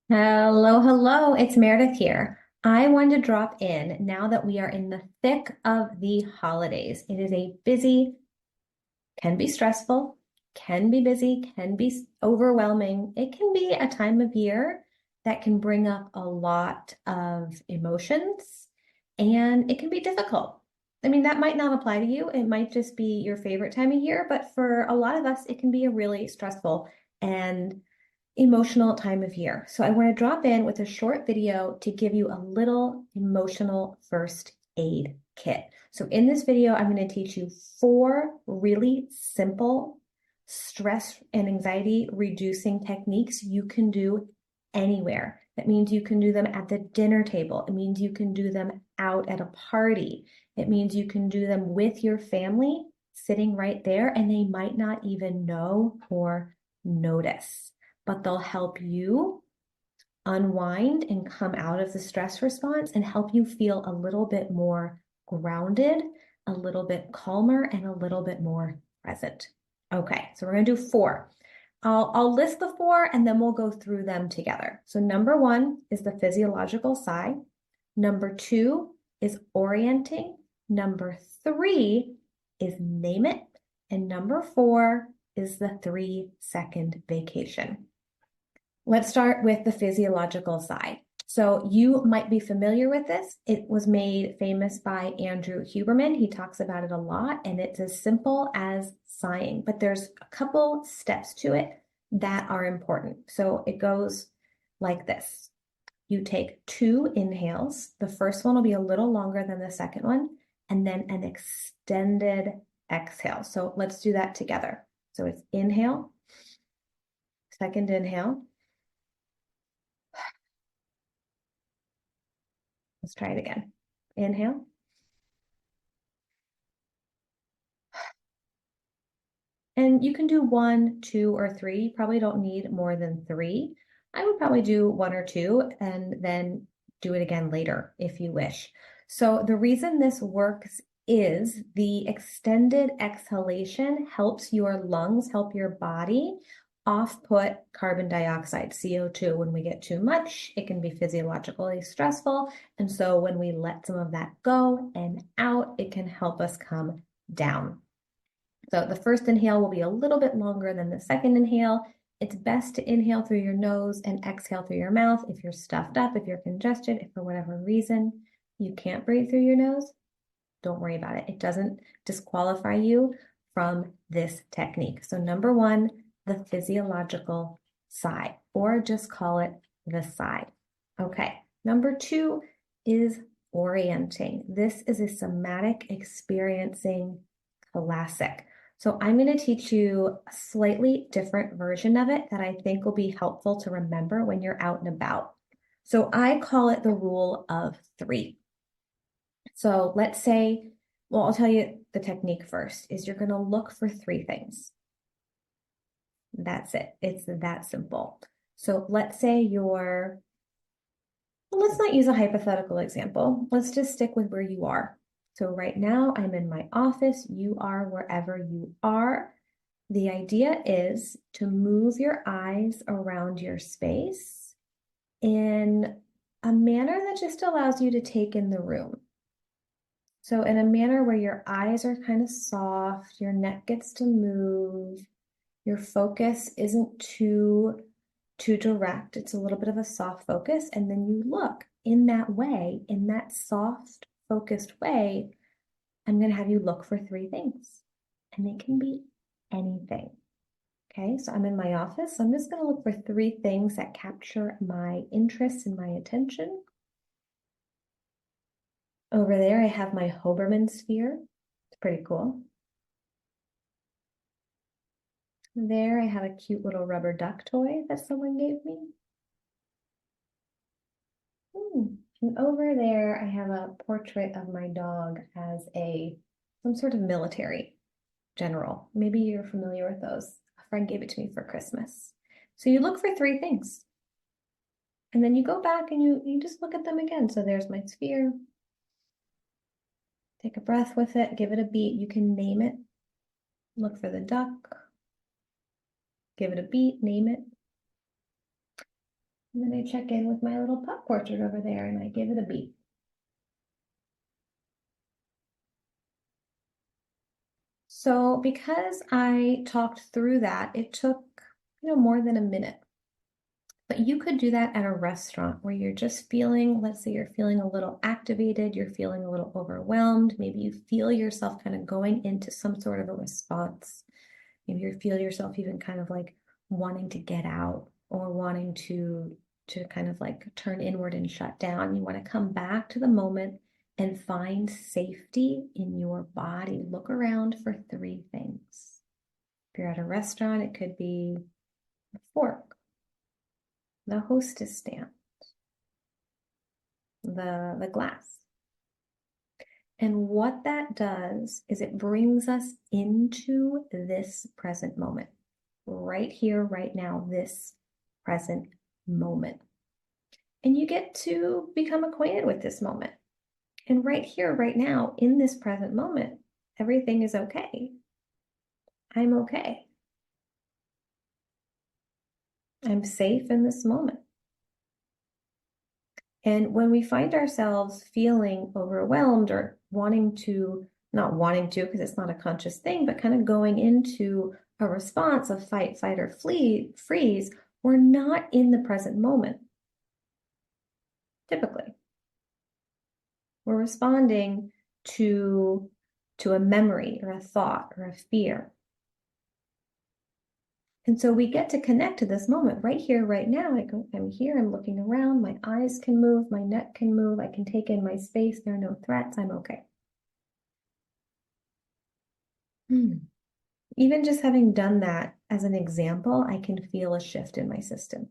Hello, hello. It's Meredith here. I wanted to drop in now that we are in the thick of the holidays. It is a busy, can be stressful, can be busy, can be overwhelming. It can be a time of year that can bring up a lot of emotions and it can be difficult. I mean, that might not apply to you. It might just be your favorite time of year, but for a lot of us, it can be a really stressful and emotional time of year. So I want to drop in with a short video to give you a little emotional first aid kit. So in this video, I'm going to teach you four really simple stress and anxiety reducing techniques you can do anywhere. That means you can do them at the dinner table. It means you can do them out at a party. It means you can do them with your family sitting right there, and they might not even know or notice, but they'll help you unwind and come out of the stress response and help you feel a little bit more grounded, a little bit calmer, and a little bit more present. Okay, so we're going to do four. I'll list the four and then we'll go through them together. So number one is the physiological sigh. Number two is orienting. Number three is name it. And number four is the 3-second vacation. Let's start with the physiological side. So you might be familiar with this. It was made famous by Andrew Huberman. He talks about it a lot, and it's as simple as sighing, but there's a couple steps to it that are important. So it goes like this. You take 2 inhales. The first one will be a little longer than the second one, and then an extended exhale. So let's do that together. So it's inhale, second inhale. Let's try it again. Inhale. And you can do 1, 2, or 3. You probably don't need more than 3. I would probably do 1 or 2 and then do it again later if you wish. So the reason this works is the extended exhalation helps your lungs, help your body off-put carbon dioxide, CO2. When we get too much, it can be physiologically stressful. And so when we let some of that go and out, it can help us come down. So the first inhale will be a little bit longer than the second inhale. It's best to inhale through your nose and exhale through your mouth. If you're stuffed up, if you're congested, if for whatever reason you can't breathe through your nose, don't worry about it. It doesn't disqualify you from this technique. So number one, the physiological sigh, or just call it the sigh. Okay, number two is orienting. This is a somatic experiencing classic. So I'm going to teach you a slightly different version of it that I think will be helpful to remember when you're out and about. So I call it the rule of 3. So let's say, well, I'll tell you the technique first, is you're going to look for 3 things. That's it. It's that simple. So let's say well, let's not use a hypothetical example. Let's just stick with where you are. So right now I'm in my office. You are wherever you are. The idea is to move your eyes around your space in a manner that just allows you to take in the room. So in a manner where your eyes are kind of soft, your neck gets to move, your focus isn't too direct. It's a little bit of a soft focus. And then you look in that way, in that soft, focused way. I'm going to have you look for 3 things, and they can be anything. Okay, so I'm in my office. So I'm just going to look for 3 things that capture my interest and my attention. Over there, I have my Hoberman sphere. It's pretty cool. There, I have a cute little rubber duck toy that someone gave me. And over there, I have a portrait of my dog as some sort of military general. Maybe you're familiar with those. A friend gave it to me for Christmas. So you look for 3 things. And then you go back and you just look at them again. So there's my sphere. Take a breath with it, give it a beat. You can name it. Look for the duck. Give it a beat, name it. And then I check in with my little pup portrait over there and I give it a beat. So because I talked through that, it took, more than a minute. But you could do that at a restaurant where you're just feeling, let's say you're feeling a little activated, you're feeling a little overwhelmed. Maybe you feel yourself kind of going into some sort of a response. Maybe you feel yourself even kind of like wanting to get out or wanting to kind of like turn inward and shut down. You want to come back to the moment and find safety in your body. Look around for three things. If you're at a restaurant, it could be a fork, the hostess stand, the glass. And what that does is it brings us into this present moment, right here, right now, this present moment. And you get to become acquainted with this moment. And right here, right now, in this present moment, everything is okay. I'm okay. I'm safe in this moment. And when we find ourselves feeling overwhelmed or not wanting to, because it's not a conscious thing, but kind of going into a response of fight, flight, or freeze, we're not in the present moment. Typically, we're responding to a memory or a thought or a fear. And so we get to connect to this moment right here, right now. I'm here, I'm looking around, my eyes can move, my neck can move, I can take in my space, there are no threats, I'm okay. Even just having done that as an example, I can feel a shift in my system.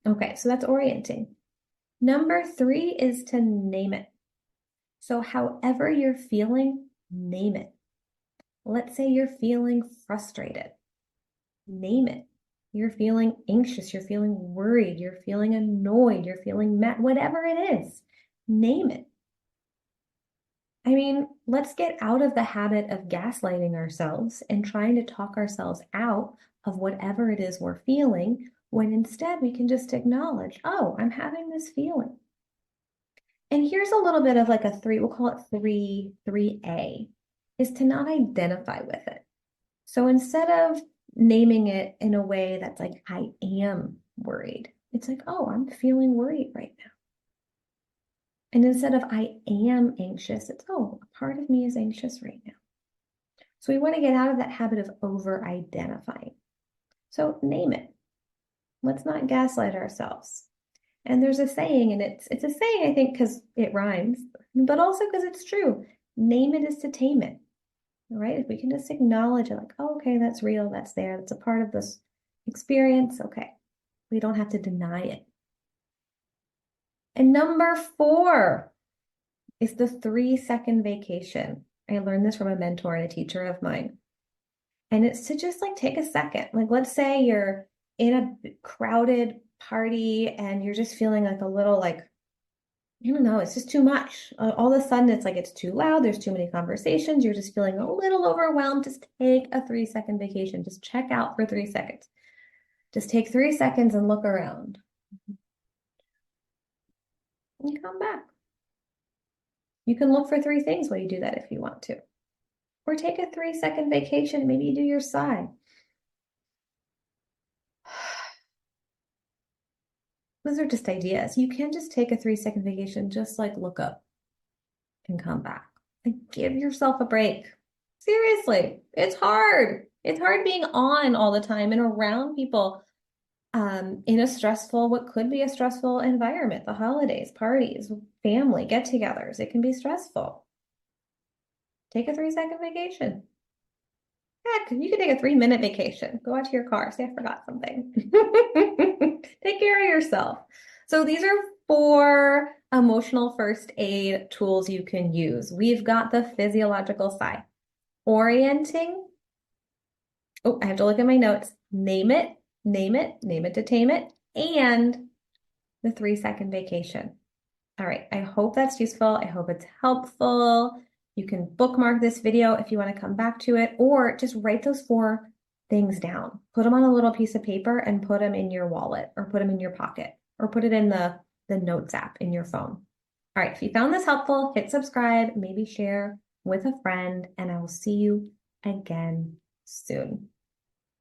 Okay, so that's orienting. Number 3 is to name it. So however you're feeling, name it. Let's say you're feeling frustrated. Name it. You're feeling anxious, you're feeling worried, you're feeling annoyed, you're feeling mad, whatever it is, name it. I mean, let's get out of the habit of gaslighting ourselves and trying to talk ourselves out of whatever it is we're feeling, when instead we can just acknowledge, oh, I'm having this feeling. And here's a little bit of like a 3, we'll call it 3A, is to not identify with it. So instead of naming it in a way that's like, I am worried, it's like, oh, I'm feeling worried right now. And instead of I am anxious, it's, oh, a part of me is anxious right now. So we want to get out of that habit of over-identifying. So name it. Let's not gaslight ourselves. And there's a saying, and it's a saying, I think, because it rhymes, but also because it's true. Name it is to tame it. All right? If we can just acknowledge it, like, oh, okay, that's real, that's there, that's a part of this experience. Okay. We don't have to deny it. And number 4 is the 3-second vacation. I learned this from a mentor and a teacher of mine. And it's to just like take a second. Like, let's say you're in a crowded party and you're just feeling like a little like, I don't know, it's just too much. All of a sudden, it's like it's too loud. There's too many conversations. You're just feeling a little overwhelmed. Just take a 3-second vacation. Just check out for 3 seconds. Just take 3 seconds and look around. And come back. You can look for 3 things while you do that if you want to. Or take a 3-second vacation. Maybe you do your sigh. Those are just ideas. You can just take a 3-second vacation, just like look up and come back. And give yourself a break. Seriously, it's hard. It's hard being on all the time and around people in a stressful, what could be a stressful environment. The holidays, parties, family, get-togethers. It can be stressful. Take a 3-second vacation. Heck, you could take a 3-minute vacation. Go out to your car. Say, I forgot something. Take care of yourself. So these are 4 emotional first aid tools you can use. We've got the physiological side. Orienting. Oh, I have to look at my notes. Name it, name it, name it to tame it, and the 3-second vacation. All right, I hope that's useful. I hope it's helpful. You can bookmark this video if you want to come back to it, or just write those 4 things down. Put them on a little piece of paper and put them in your wallet or put them in your pocket or put it in the Notes app in your phone. All right, if you found this helpful, hit subscribe, maybe share with a friend, and I will see you again soon.